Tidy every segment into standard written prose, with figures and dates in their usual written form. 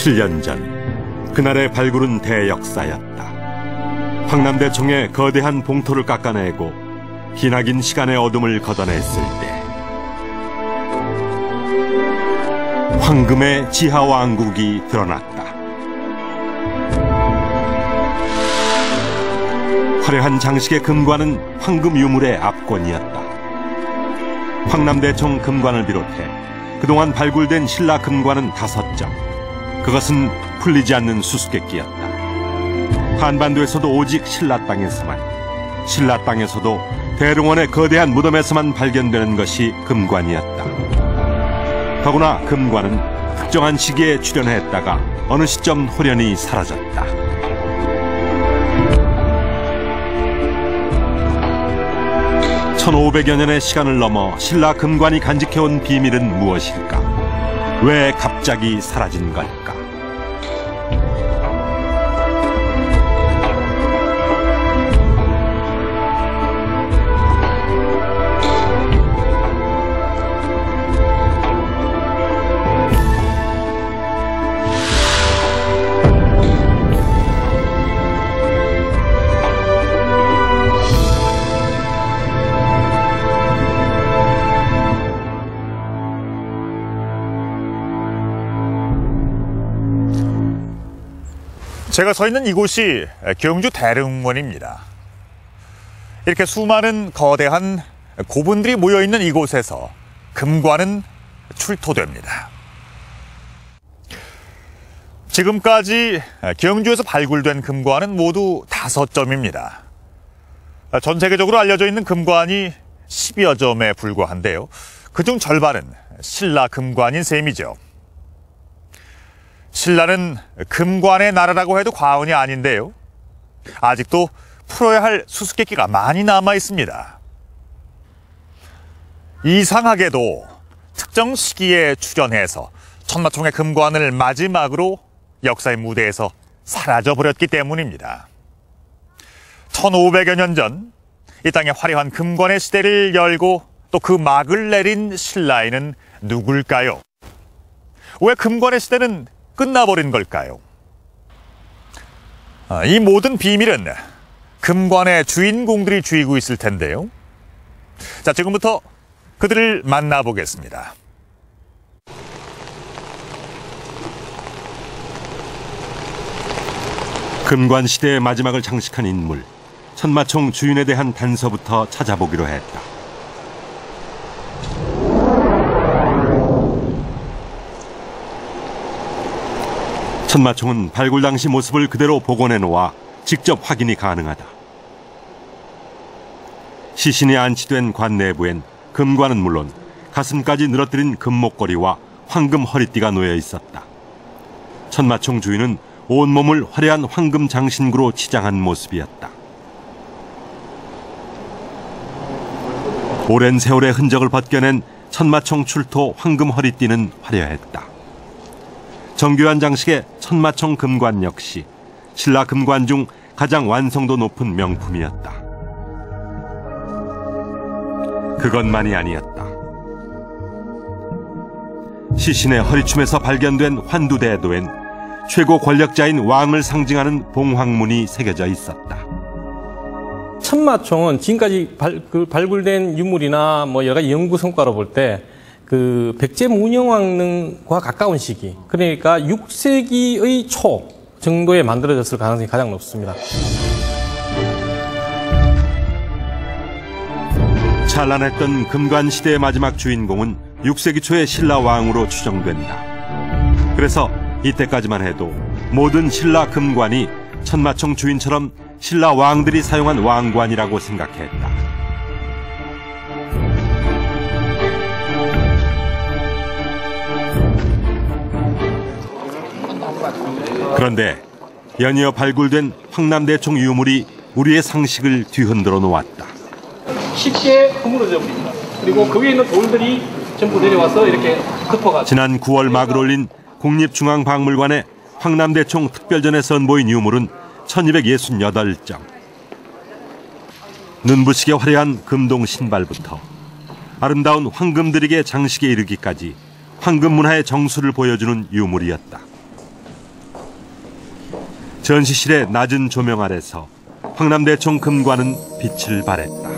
7년 전 그날의 발굴은 대역사였다. 황남대총의 거대한 봉토를 깎아내고 기나긴 시간의 어둠을 걷어냈을 때 황금의 지하왕국이 드러났다. 화려한 장식의 금관은 황금 유물의 압권이었다. 황남대총 금관을 비롯해 그동안 발굴된 신라 금관은 5점. 그것은 풀리지 않는 수수께끼였다. 한반도에서도 오직 신라 땅에서만, 신라 땅에서도 대릉원의 거대한 무덤에서만 발견되는 것이 금관이었다. 더구나 금관은 특정한 시기에 출현했다가 어느 시점 호련히 사라졌다. (1500여 년의) 시간을 넘어 신라 금관이 간직해온 비밀은 무엇일까? 왜 갑자기 사라진 걸까? 제가 서 있는 이곳이 경주 대릉원입니다. 이렇게 수많은 거대한 고분들이 모여있는 이곳에서 금관은 출토됩니다. 지금까지 경주에서 발굴된 금관은 모두 5점입니다. 전 세계적으로 알려져 있는 금관이 10여 점에 불과한데요. 그중 절반은 신라 금관인 셈이죠. 신라는 금관의 나라라고 해도 과언이 아닌데요. 아직도 풀어야 할 수수께끼가 많이 남아 있습니다. 이상하게도 특정 시기에 출현해서 천마총의 금관을 마지막으로 역사의 무대에서 사라져버렸기 때문입니다. 1500여 년 전 이 땅에 화려한 금관의 시대를 열고 또 그 막을 내린 신라에는 누굴까요? 왜 금관의 시대는 끝나버린 걸까요? 이 모든 비밀은 금관의 주인공들이 쥐고 있을 텐데요. 자, 지금부터 그들을 만나보겠습니다. 금관 시대의 마지막을 장식한 인물, 천마총 주인에 대한 단서부터 찾아보기로 했다. 천마총은 발굴 당시 모습을 그대로 복원해 놓아 직접 확인이 가능하다. 시신이 안치된 관 내부엔 금관은 물론 가슴까지 늘어뜨린 금목걸이와 황금 허리띠가 놓여 있었다. 천마총 주인은 온몸을 화려한 황금 장신구로 치장한 모습이었다. 오랜 세월의 흔적을 벗겨낸 천마총 출토 황금 허리띠는 화려했다. 정교한 장식의 천마총 금관 역시 신라 금관 중 가장 완성도 높은 명품이었다. 그것만이 아니었다. 시신의 허리춤에서 발견된 환두대도엔 최고 권력자인 왕을 상징하는 봉황문이 새겨져 있었다. 천마총은 지금까지 발굴된 유물이나 여러 가지 연구 성과로 볼 때 백제 문영왕릉과 가까운 시기, 그러니까 6세기의 초 정도에 만들어졌을 가능성이 가장 높습니다. 찬란했던 금관 시대의 마지막 주인공은 6세기 초의 신라 왕으로 추정된다. 그래서 이때까지만 해도 모든 신라 금관이 천마총 주인처럼 신라 왕들이 사용한 왕관이라고 생각했다. 그런데 연이어 발굴된 황남대총 유물이 우리의 상식을 뒤흔들어 놓았다. 쉽게 허물어져 버립니다. 그리고 그 위에 있는 돌들이 전부 내려와서 이렇게 덮어가지고. 지난 9월 막을 올린 국립중앙박물관의 황남대총 특별전에 선보인 유물은 1268점. 눈부시게 화려한 금동 신발부터 아름다운 황금들에게 장식에 이르기까지 황금 문화의 정수를 보여주는 유물이었다. 전시실의 낮은 조명 아래서 황남대총 금관은 빛을 발했다.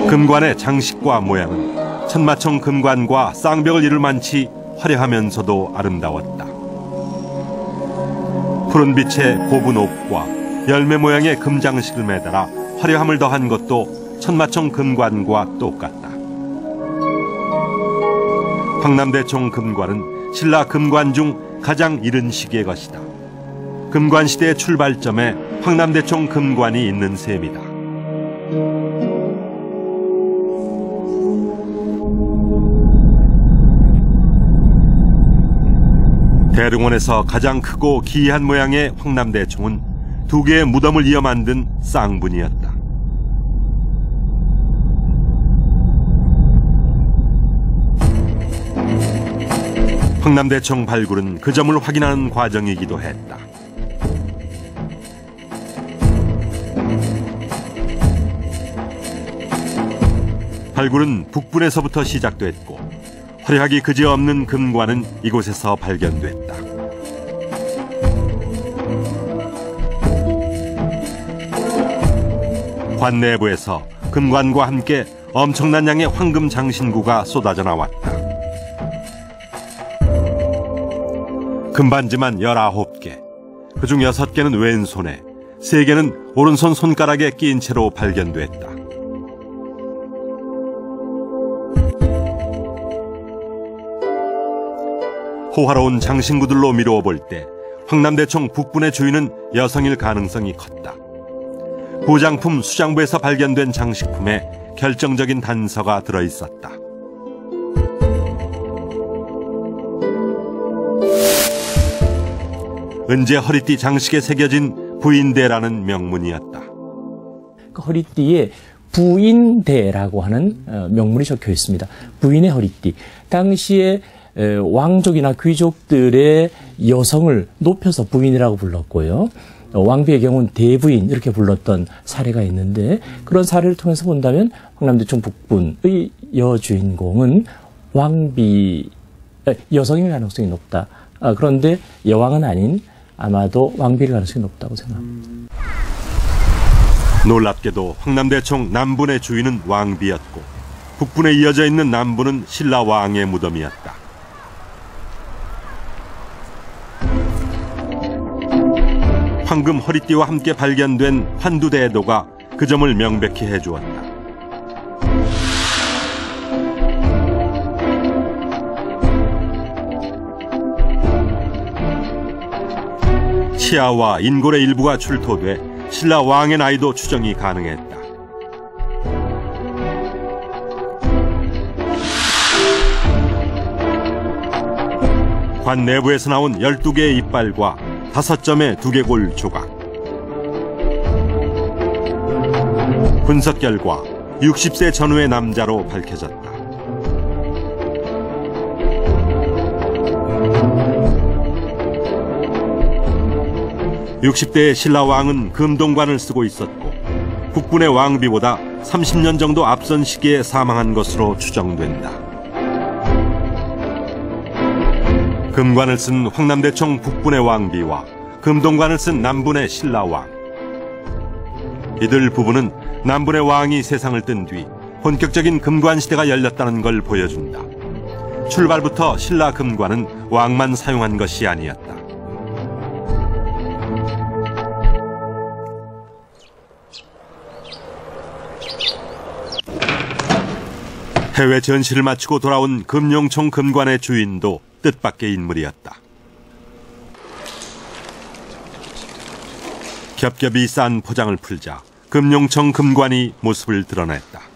금관의 장식과 모양은 천마총 금관과 쌍벽을 이룰 만치 화려하면서도 아름다웠다. 푸른 빛의 곱은 옥과 열매 모양의 금장식을 매달아 화려함을 더한 것도 천마총 금관과 똑같다. 황남대총 금관은 신라 금관 중 가장 이른 시기의 것이다. 금관 시대의 출발점에 황남대총 금관이 있는 셈이다. 대릉원에서 가장 크고 기이한 모양의 황남대총은 두 개의 무덤을 이어 만든 쌍분이었다. 황남대총 발굴은 그 점을 확인하는 과정이기도 했다. 발굴은 북분에서부터 시작됐고 화려하기 그지없는 금관은 이곳에서 발견됐다. 관 내부에서 금관과 함께 엄청난 양의 황금 장신구가 쏟아져 나왔다. 금반지만 19개, 그중 6개는 왼손에, 3개는 오른손 손가락에 끼인 채로 발견됐다. 호화로운 장신구들로 미루어 볼 때 황남대총 북분의 주인은 여성일 가능성이 컸다. 부장품 수장부에서 발견된 장식품에 결정적인 단서가 들어있었다. 은제 허리띠 장식에 새겨진 부인대라는 명문이었다. 그 허리띠에 부인대라고 하는 명문이 적혀 있습니다. 부인의 허리띠. 당시에 왕족이나 귀족들의 여성을 높여서 부인이라고 불렀고요. 왕비의 경우는 대부인 이렇게 불렀던 사례가 있는데 그런 사례를 통해서 본다면 황남대총 북분의 여주인공은 여성일 가능성이 높다. 그런데 여왕은 아닌 아마도 왕비일 가능성이 높다고 생각합니다. 놀랍게도 황남대총 남분의 주인은 왕비였고 북분에 이어져 있는 남분은 신라 왕의 무덤이었다. 황금 허리띠와 함께 발견된 환두대도가 그 점을 명백히 해주었다. 치아와 인골의 일부가 출토돼 신라 왕의 나이도 추정이 가능했다. 관 내부에서 나온 12개의 이빨과 5점의 두개골 조각. 분석 결과 60세 전후의 남자로 밝혀졌다. (60대의) 신라 왕은 금동관을 쓰고 있었고 북분의 왕비보다 30년 정도 앞선 시기에 사망한 것으로 추정된다. 금관을 쓴 황남대총 북분의 왕비와 금동관을 쓴 남분의 신라왕. 이들 부부는 남분의 왕이 세상을 뜬 뒤 본격적인 금관 시대가 열렸다는 걸 보여준다. 출발부터 신라 금관은 왕만 사용한 것이 아니었다. 해외 전시를 마치고 돌아온 금룡총 금관의 주인도 뜻밖의 인물이었다. 겹겹이 싼 포장을 풀자 금룡총 금관이 모습을 드러냈다.